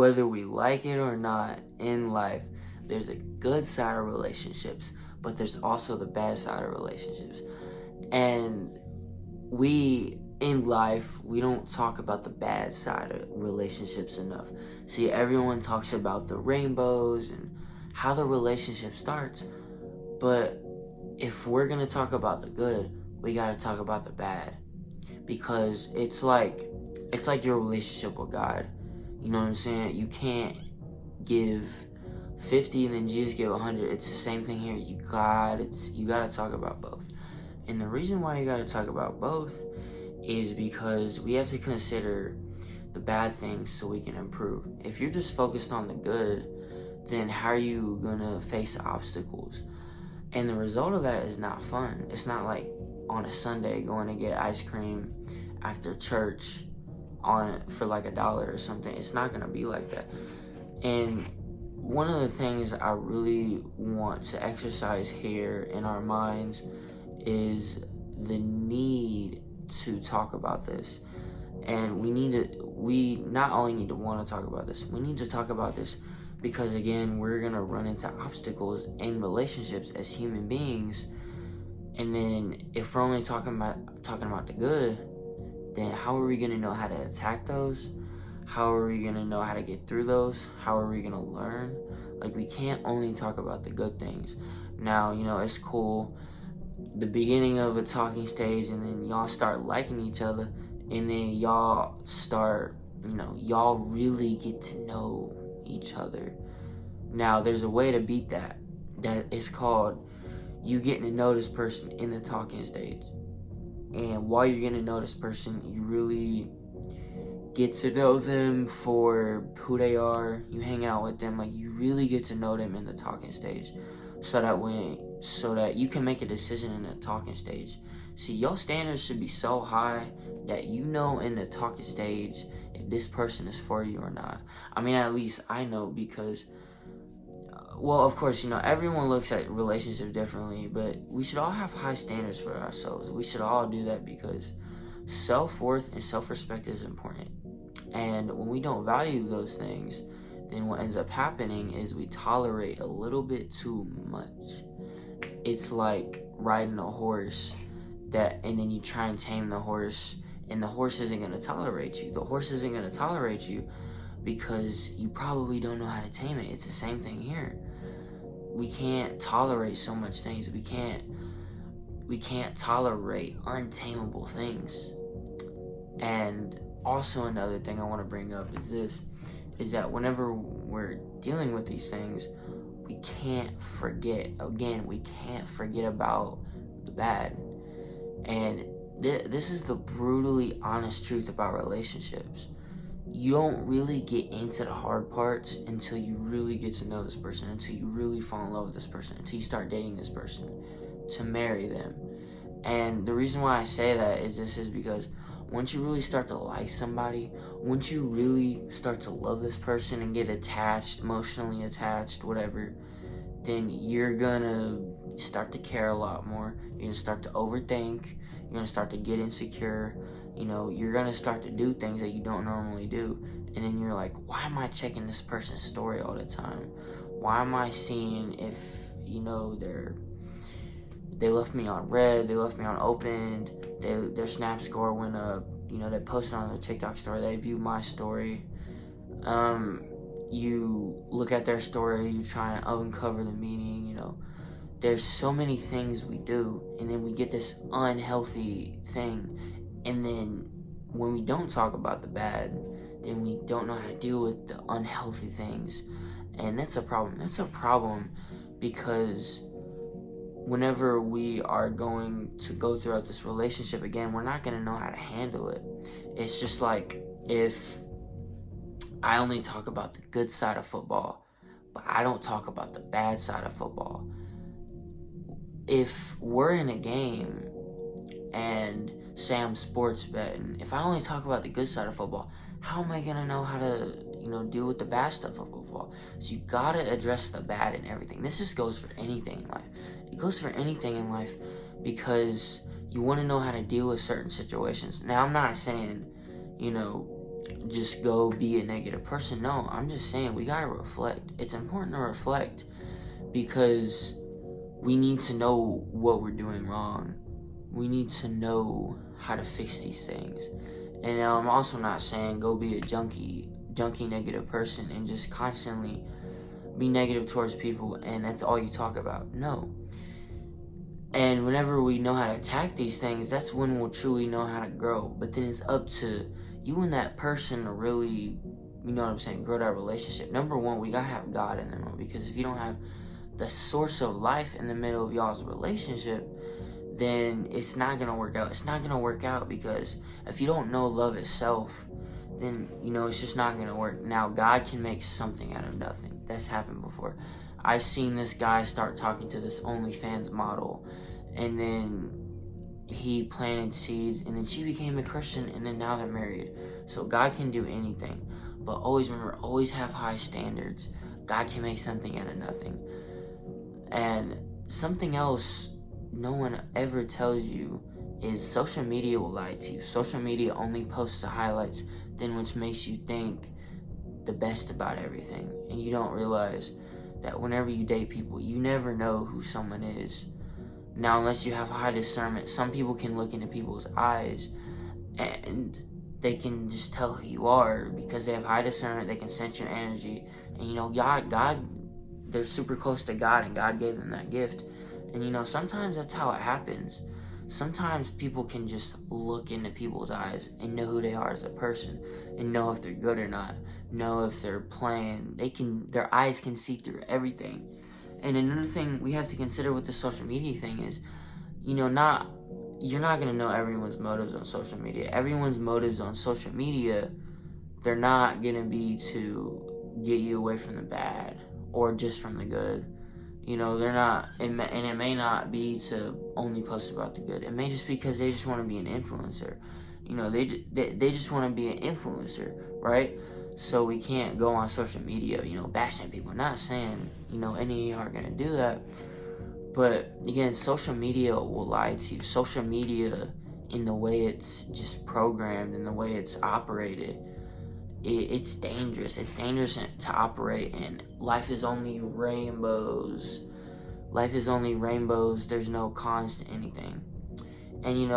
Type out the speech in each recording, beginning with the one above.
Whether we like it or not, in life, there's a good side of relationships, but there's also the bad side of relationships. And in life, we don't talk about the bad side of relationships enough. See, everyone talks about the rainbows and how the relationship starts, but if we're gonna talk about the good, we gotta talk about the bad, because it's like your relationship with God. You know what I'm saying? You can't give 50 and then Jesus give 100. It's the same thing here. You gotta talk about both. And the reason why you gotta talk about both is because we have to consider the bad things so we can improve. If you're just focused on the good, then how are you gonna face obstacles? And the result of that is not fun. It's not like on a Sunday going to get ice cream after church for like $1 or something. It's not gonna be like that. And one of the things I really want to exercise here in our minds is the need to talk about this. And we not only need to want to talk about this, we need to talk about this because, again, we're gonna run into obstacles in relationships as human beings. And then if we're only talking about the good, then how are we gonna know how to attack those? How are we gonna know how to get through those? How are we gonna learn? Like, we can't only talk about the good things. Now, it's cool, the beginning of a talking stage, and then y'all start liking each other, and then y'all start, y'all really get to know each other. Now, there's a way to beat that. That is called you getting to know this person in the talking stage. And while you're getting to know this person, you really get to know them for who they are. You hang out with them, like, you really get to know them in the talking stage, so that you can make a decision in the talking stage. See, your standards should be so high that in the talking stage if this person is for you or not. I mean, at least I know, because well, of course, everyone looks at relationships differently, but we should all have high standards for ourselves. We should all do that, because self-worth and self-respect is important. And when we don't value those things, then what ends up happening is we tolerate a little bit too much. It's like riding a horse and then you try and tame the horse, and the horse isn't going to tolerate you. The horse isn't going to tolerate you because you probably don't know how to tame it. It's the same thing here. We can't tolerate so much things. We can't tolerate untamable things. And also, another thing I want to bring up is that whenever we're dealing with these things, we can't forget about the bad. And this is the brutally honest truth about relationships. You don't really get into the hard parts until you really get to know this person, until you really fall in love with this person, until you start dating this person to marry them. And the reason why I say that is because once you really start to like somebody, once you really start to love this person and get attached, emotionally attached, whatever, then you're gonna start to care a lot more. You're gonna start to overthink. You're gonna start to get insecure. You're gonna start to do things that you don't normally do. And then you're like, why am I checking this person's story all the time? Why am I seeing if, they left me on red, they left me on opened, their snap score went up, they posted on their TikTok story, they view my story. You look at their story, you try and uncover the meaning, There's so many things we do, and then we get this unhealthy thing. And then when we don't talk about the bad, then we don't know how to deal with the unhealthy things. And that's a problem. That's a problem because whenever we are going to go throughout this relationship again, we're not going to know how to handle it. It's just like if I only talk about the good side of football, but I don't talk about the bad side of football. If we're in a game and say I'm sports betting, if I only talk about the good side of football, how am I going to know how to, deal with the bad stuff of football? So you got to address the bad in everything. This just goes for anything in life. It goes for anything in life because you want to know how to deal with certain situations. Now, I'm not saying, just go be a negative person. No, I'm just saying we gotta reflect. It's important to reflect because we need to know what we're doing wrong. We need to know how to fix these things. And now I'm also not saying go be a junkie negative person and just constantly be negative towards people and that's all you talk about. No. And whenever we know how to attack these things, that's when we'll truly know how to grow. But then it's up to you and that person to really, you know what I'm saying, grow that relationship. Number one, we gotta have God in the middle, because if you don't have the source of life in the middle of y'all's relationship, then it's not gonna work out. It's not gonna work out because if you don't know love itself, then it's just not gonna work. Now, God can make something out of nothing. That's happened before. I've seen this guy start talking to this OnlyFans model, and then he planted seeds, and then she became a Christian, and then now they're married. So God can do anything, but always remember, always have high standards. God can make something out of nothing. And something else no one ever tells you is social media will lie to you. Social media only posts the highlights, then which makes you think the best about everything, and you don't realize that whenever you date people, you never know who someone is. Now, unless you have high discernment, some people can look into people's eyes and they can just tell who you are because they have high discernment. They can sense your energy, and God, they're super close to God, and God gave them that gift. And sometimes that's how it happens. Sometimes people can just look into people's eyes and know who they are as a person, and know if they're good or not, know if they're playing. Their eyes can see through everything. And another thing we have to consider with the social media thing is, you're not gonna know everyone's motives on social media. Everyone's motives on social media, they're not gonna be to get you away from the bad or just from the good. They're not, and it may not be to only post about the good. It may just be because they just want to be an influencer. They just want to be an influencer, right? So we can't go on social media, bashing people. Not saying, any of you are going to do that. But again, social media will lie to you. Social media, in the way it's just programmed, in the way it's operated, it's dangerous. It's dangerous to operate in. Life is only rainbows. Life is only rainbows. There's no cons to anything. And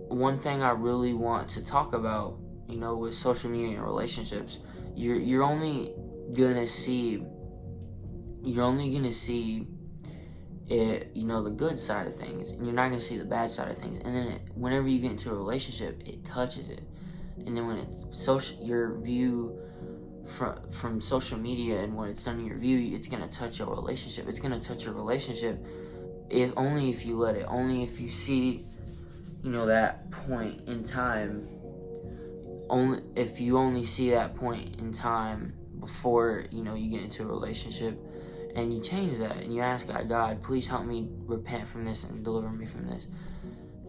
one thing I really want to talk about, with social media and relationships, you're only gonna see it, the good side of things, and you're not gonna see the bad side of things. And then whenever you get into a relationship, it touches it. And then when it's your view from social media, and when it's done in your view, it's gonna touch your relationship. It's gonna touch your relationship if you let it. Only if you see, that point in time. Only if you only see that point in time before you get into a relationship, and you change that, and you ask God, please help me repent from this and deliver me from this.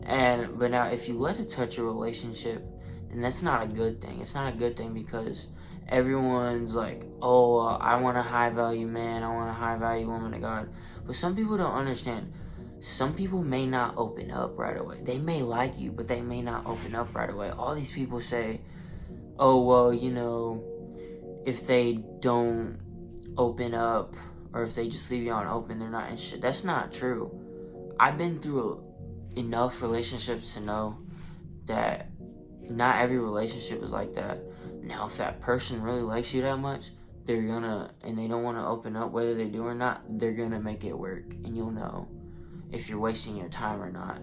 But now, if you let it touch your relationship, and that's not a good thing. It's not a good thing because everyone's like, I want a high value man, I want a high value woman of God. But some people don't understand. Some people may not open up right away. They may like you, but they may not open up right away. All these people say, if they don't open up, or if they just leave you on open, they're not interested. That's not true. I've been through enough relationships to know that not every relationship is like that. Now, if that person really likes you that much, and they don't want to open up, whether they do or not, they're gonna make it work, and you'll know if you're wasting your time or not.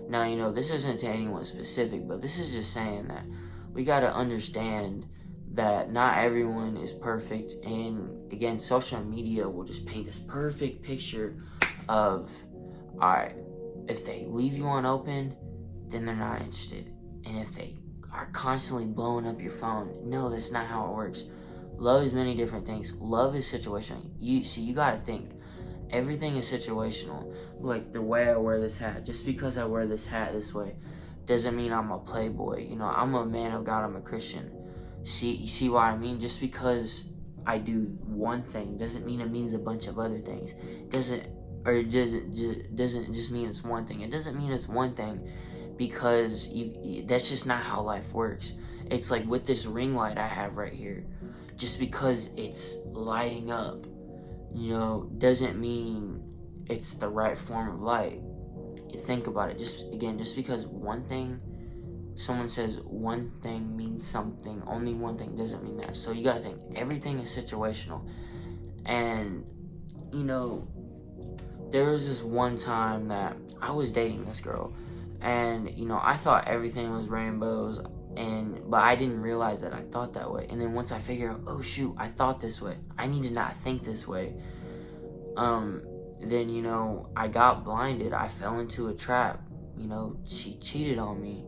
Now, this isn't to anyone specific, but this is just saying that we gotta understand that not everyone is perfect, and again, social media will just paint this perfect picture of, alright, if they leave you on open, then they're not interested. And if they are constantly blowing up your phone, no, that's not how it works. Love is many different things. Love is situational. You gotta think. Everything is situational. Like the way I wear this hat. Just because I wear this hat this way doesn't mean I'm a playboy. I'm a man of God. I'm a Christian. You see what I mean? Just because I do one thing doesn't mean it means a bunch of other things. It doesn't just mean it's one thing. It doesn't mean it's one thing because that's just not how life works. It's like with this ring light I have right here, just because it's lighting up, doesn't mean it's the right form of light. You think about it, just because someone says one thing means something, only one thing doesn't mean that. So you gotta think, everything is situational. And, there was this one time that I was dating this girl, and, I thought everything was rainbows, but I didn't realize that I thought that way. And then once I figured out, oh shoot, I thought this way, I need to not think this way, then, I got blinded. I fell into a trap. She cheated on me.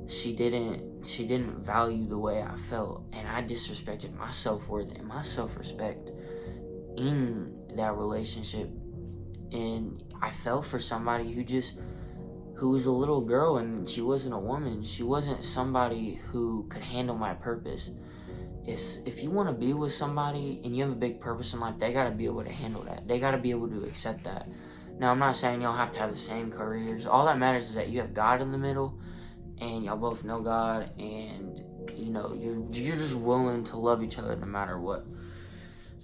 She didn't value the way I felt, and I disrespected my self-worth and my self-respect in that relationship. And I fell for somebody who was a little girl, and she wasn't a woman. She wasn't somebody who could handle my purpose. If you want to be with somebody and you have a big purpose in life, they got to be able to handle that. They got to be able to accept that. Now, I'm not saying y'all have to have the same careers. All that matters is that you have God in the middle, and y'all both know God, and you're just willing to love each other no matter what.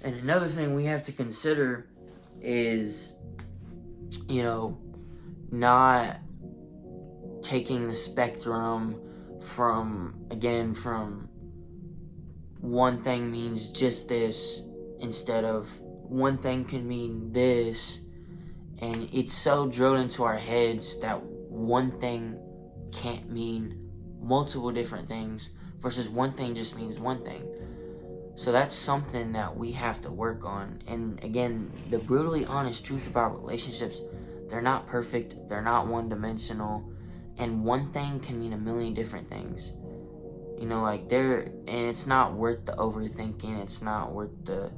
And another thing we have to consider is, not taking the spectrum from one thing means just this, instead of one thing can mean this. And it's so drilled into our heads that one thing can't mean multiple different things, versus one thing just means one thing. So that's something that we have to work on. And again, the brutally honest truth about relationships, they're not perfect, they're not one-dimensional, and one thing can mean a million different things. And it's not worth the overthinking. It's not worth the,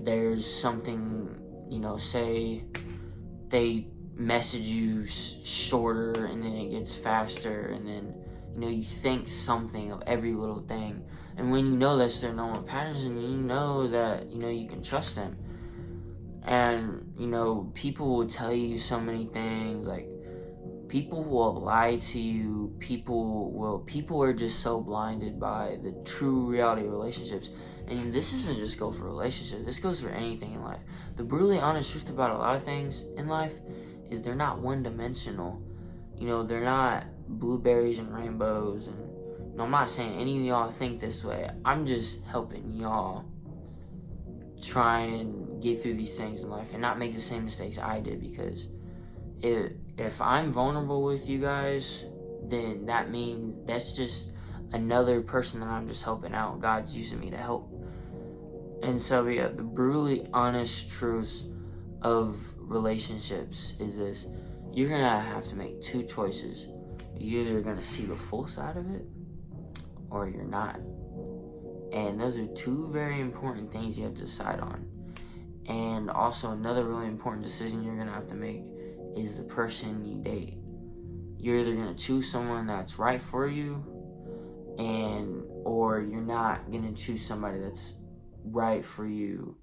there's something, say they message you shorter and then it gets faster, and then, you think something of every little thing. And when that's their normal patterns, and that, you can trust them. And, people will tell you so many things, like, people will lie to you. People are just so blinded by the true reality of relationships. And this doesn't just go for relationships. This goes for anything in life. The brutally honest truth about a lot of things in life is they're not one-dimensional. They're not blueberries and rainbows. And I'm not saying any of y'all think this way. I'm just helping y'all try and get through these things in life and not make the same mistakes I did, because if I'm vulnerable with you guys, then that means that's just another person that I'm just helping out. God's using me to help. And so, yeah, the brutally honest truth of relationships is this: you're gonna have to make two choices. You're either gonna see the full side of it, or you're not. And those are two very important things you have to decide on. And also, another really important decision you're gonna have to make is the person you date. You're either gonna choose someone that's right for you, or you're not gonna choose somebody that's right for you.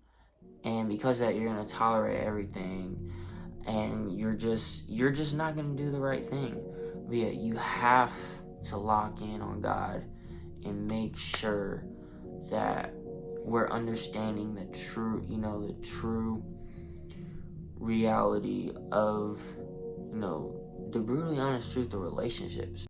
And because of that, you're gonna tolerate everything, and you're just not gonna do the right thing. But yeah, you have to lock in on God and make sure that we're understanding the true reality of, the brutally honest truth of relationships.